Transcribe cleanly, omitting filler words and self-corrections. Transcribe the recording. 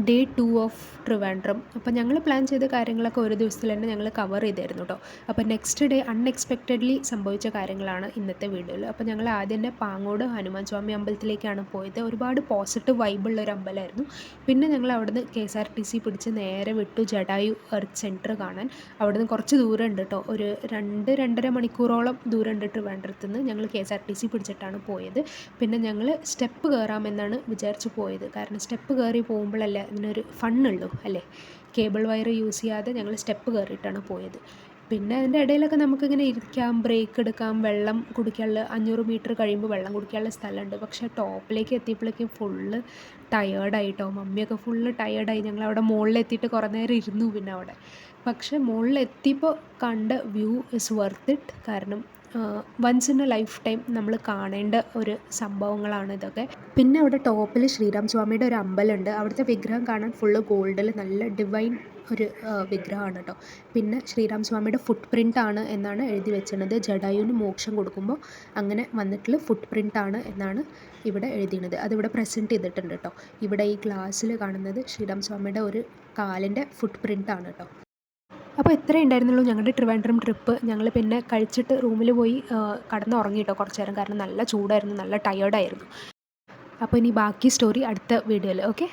Day 2 of Trivandrum. അപ്പോൾ ഞങ്ങൾ plan ചെയ്ത കാര്യങ്ങളൊക്കെ ഒരു ദിവസത്തിൽ തന്നെ ഞങ്ങൾ കവർ ചെയ്തായിരുന്നു കേട്ടോ. അപ്പോൾ നെക്സ്റ്റ് ഡേ അൺഎക്സ്പെക്റ്റഡ്ലി സംഭവിച്ച കാര്യങ്ങളാണ് ഇന്നത്തെ വീഡിയോയിൽ. അപ്പോൾ ഞങ്ങൾ ആദ്യം തന്നെ പാങ്ങോട് ഹനുമാൻ സ്വാമി അമ്പലത്തിലേക്കാണ് പോയത്. ഒരുപാട് പോസിറ്റീവ് വൈബുള്ള ഒരു അമ്പലമായിരുന്നു. പിന്നെ ഞങ്ങൾ അവിടുന്ന് KSRTC പിടിച്ച് നേരെ വിട്ടു ജഡായു എർത്ത് സെൻറ്റർ കാണാൻ. അവിടുന്ന് കുറച്ച് ദൂരം ഉണ്ട് കേട്ടോ, ഒരു 2-2.5 മണിക്കൂറോളം ദൂരമുണ്ട് ട്രിവാൻഡ്രത്ത് നിന്ന്. ഞങ്ങൾ KSRTC പിടിച്ചിട്ടാണ് പോയത്. പിന്നെ ഞങ്ങൾ സ്റ്റെപ്പ് കയറാമെന്നാണ് വിചാരിച്ച് പോയത്, കാരണം സ്റ്റെപ്പ് കയറി പോകുമ്പോഴല്ലേ ഇതിനൊരു ഫണ്ണുള്ളൂ അല്ലേ. കേബിൾ വയർ യൂസ് ചെയ്യാതെ ഞങ്ങൾ സ്റ്റെപ്പ് കയറിയിട്ടാണ് പോയത്. പിന്നെ അതിൻ്റെ ഇടയിലൊക്കെ നമുക്കിങ്ങനെ ഇരിക്കാം, ബ്രേക്ക് എടുക്കാം, വെള്ളം കുടിക്കാനുള്ള 500 മീറ്റർ കഴിയുമ്പോൾ വെള്ളം കുടിക്കാനുള്ള സ്ഥലമുണ്ട്. പക്ഷേ ടോപ്പിലേക്ക് എത്തിയപ്പോഴേക്കും ഫുള്ള് ടയേർഡായിട്ടോ, മമ്മിയൊക്കെ ഫുള്ള് ടയേർഡായി. ഞങ്ങളവിടെ മുകളിലെത്തിയിട്ട് കുറേ നേരം ഇരുന്നു. പിന്നെ അവിടെ പക്ഷേ മുകളിലെത്തിയപ്പോൾ കണ്ട വ്യൂ ഇസ് വർത്ത് ഇറ്റ്. കാരണം once in a lifetime നമ്മൾ കാണേണ്ട ഒരു സംഭവങ്ങളാണ് ഇതൊക്കെ. പിന്നെ അവിടെ ടോപ്പിൽ ശ്രീറാം സ്വാമിയുടെ ഒരു അമ്പലമുണ്ട്. അവിടുത്തെ വിഗ്രഹം കാണാൻ ഫുള്ള് ഗോൾഡിൽ നല്ല ഡിവൈൻ ഒരു വിഗ്രഹമാണ് കേട്ടോ. പിന്നെ ശ്രീറാം സ്വാമിയുടെ ഫുട് പ്രിൻ്റാണ് എന്നാണ് എഴുതി വെച്ചിരുന്നത്. ജഡായുവിന് മോക്ഷം കൊടുക്കുമ്പോൾ അങ്ങനെ വന്നിട്ടുള്ള ഫുട് പ്രിൻ്റാണ് എന്നാണ് ഇവിടെ എഴുതിയത്. അതിവിടെ പ്രസൻറ്റ് ചെയ്തിട്ടുണ്ട് കേട്ടോ. ഇവിടെ ഈ ഗ്ലാസ്സിൽ കാണുന്നത് ശ്രീറാം സ്വാമിയുടെ ഒരു കാലിൻ്റെ ഫുട് പ്രിൻ്റാണ് കേട്ടോ. അപ്പോൾ ഇത്രയേ ഉണ്ടായിരുന്നുള്ളൂ ഞങ്ങളുടെ ട്രിവാൻഡ്രം ട്രിപ്പ്. ഞങ്ങൾ പിന്നെ കഴിച്ചിട്ട് റൂമിൽ പോയി കടന്നുറങ്ങി കേട്ടോ കുറച്ച് നേരം, കാരണം നല്ല ചൂടായിരുന്നു, നല്ല ടയേർഡായിരുന്നു. അപ്പോൾ ഇനി ബാക്കി സ്റ്റോറി അടുത്ത വീഡിയോയിൽ. ഓക്കെ.